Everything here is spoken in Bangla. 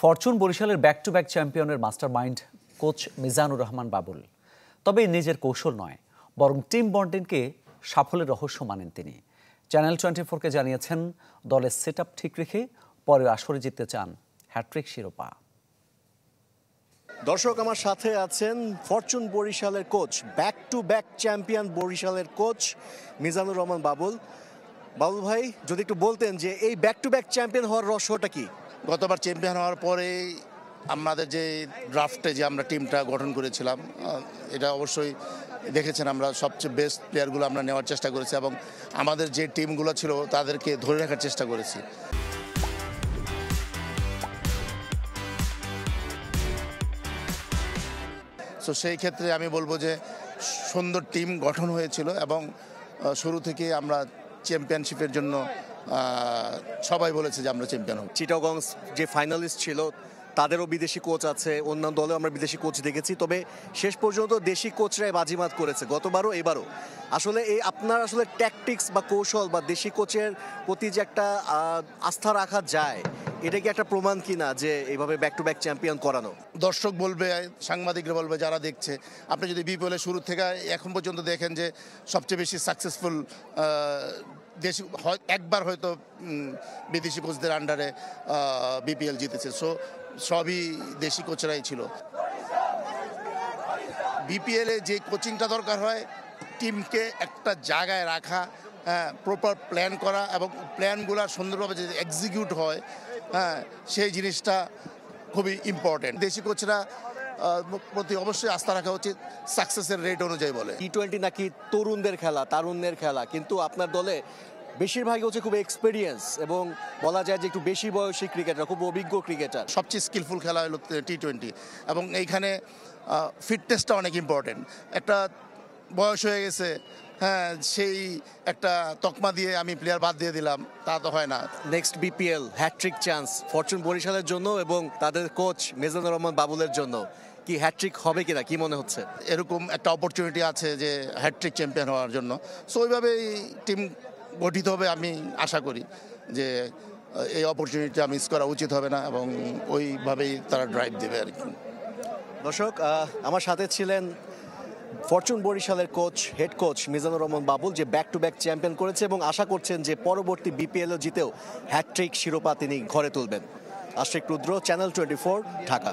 ফরচুন বরিশালের ব্যাক টু ব্যাক চ্যাম্পিয়নের মাস্টারমাইন্ড কোচ মিজানুর রহমান বাবুল। তবে নিজের কৌশল নয়, বরং টিম বন্ডিংকে সাফল্যের রহস্য মানেন তিনি। চ্যানেল 24-কে জানিয়েছেন দলের সেটআপ ঠিক রেখে পরের আসরে জিততে চান হ্যাট্রিক শিরোপা। দর্শক, আমার সাথে আছেন ফরচুন বরিশালের coach, back to back champion বরিশালের কোচ মিজানুর রহমান বাবুল। বাবুল ভাই, যদি একটু বলতেন যে এই ব্যাক টু ব্যাক চ্যাম্পিয়ন হওয়ার রহস্যটা কি? গতবার চ্যাম্পিয়ন হওয়ার পরে আমাদের যে ড্রাফটে যে আমরা টিমটা গঠন করেছিলাম, এটা অবশ্যই দেখেছেন, আমরা সবচেয়ে বেস্ট প্লেয়ারগুলো আমরা নেওয়ার চেষ্টা করেছি এবং আমাদের যে টিমগুলো ছিল তাদেরকে ধরে রাখার চেষ্টা করেছি। তো সেই ক্ষেত্রে আমি বলবো যে সুন্দর টিম গঠন হয়েছিল এবং শুরু থেকে আমরা চ্যাম্পিয়নশিপের জন্য সবাই বলেছে যে আমরা চ্যাম্পিয়ন হব। চিটাগং যে ফাইনালিস্ট ছিল তাদেরও বিদেশি কোচ আছে, অন্যান্য দলেও আমরা বিদেশি কোচ দেখেছি, তবে শেষ পর্যন্ত দেশি কোচরাই বাজিমাত করেছে গতবারও এবারও। আসলে এই আপনার আসলে ট্যাকটিক্স বা কৌশল বা দেশি কোচের প্রতি যে একটা আস্থা রাখা যায়, এটা কি একটা প্রমাণ কিনা যে এইভাবে ব্যাক টু ব্যাক চ্যাম্পিয়ন করানো? দর্শক বলবে, সাংবাদিকরা বলবে, যারা দেখছে, আপনি যদি বিপিএলের শুরু থেকে এখন পর্যন্ত দেখেন যে সবচেয়ে বেশি সাকসেসফুল দেশি একবার হয়তো বিদেশি কোচদের আন্ডারে বিপিএল জিতেছে। সবই দেশি কোচরাই ছিল। বিপিএলে যে কোচিংটা দরকার হয়, টিমকে একটা জায়গায় রাখা, প্রপার প্ল্যান করা এবং প্ল্যানগুলো সুন্দরভাবে যদি এক্সিকিউট হয়, সেই জিনিসটা খুবই ইম্পর্টেন্ট। দেশি কোচরা প্রতি অবশ্যই আস্থা রাখা উচিত, সাকসেসের রেট অনুযায়ী। বলে টি-20 নাকি তরুণদের খেলা, তারুণ্যের খেলা, কিন্তু আপনার দলে বেশিরভাগই হচ্ছে খুব এক্সপিরিয়েন্স এবং বলা যায় যে একটু বেশি বয়সী ক্রিকেটার, খুব অভিজ্ঞ ক্রিকেটার। সবচেয়ে স্কিলফুল খেলা হলো টি-20 এবং এইখানে ফিটনেসটা অনেক ইম্পর্টেন্ট। একটা বয়স হয়ে গেছে, সেই একটা তকমা দিয়ে আমি প্লেয়ার বাদ দিয়ে দিলাম, তা তো হয় না। Next BPL hattrick chance fortune বরিশালের জন্য এবং তাদের কোচ মিজানুর রহমান বাবুলের জন্য। কি হ্যাট্রিক হবে কিনা, কি মনে হচ্ছে? এরকম একটা অপরচুনিটি আছে যে হ্যাট্রিক চ্যাম্পিয়ন হওয়ার জন্য। সো ওইভাবেই টিম গঠিত হবে। আমি আশা করি যে এই অপরচুনিটিটা মিস করা উচিত হবে না এবং ওইভাবেই তারা ড্রাইভ দেবে আর কি। দর্শক, আমার সাথে ছিলেন ফরচুন বরিশালের coach, head coach Mizanur Rahman Babul, যে ব্যাক টু ব্যাক চ্যাম্পিয়ন করেছে এবং আশা করছেন যে পরবর্তী বিপিএলও জিতেও হ্যাট্রিক শিরোপা তিনি ঘরে তুলবেন। আশিক রুদ্র, চ্যানেল 24, ঢাকা।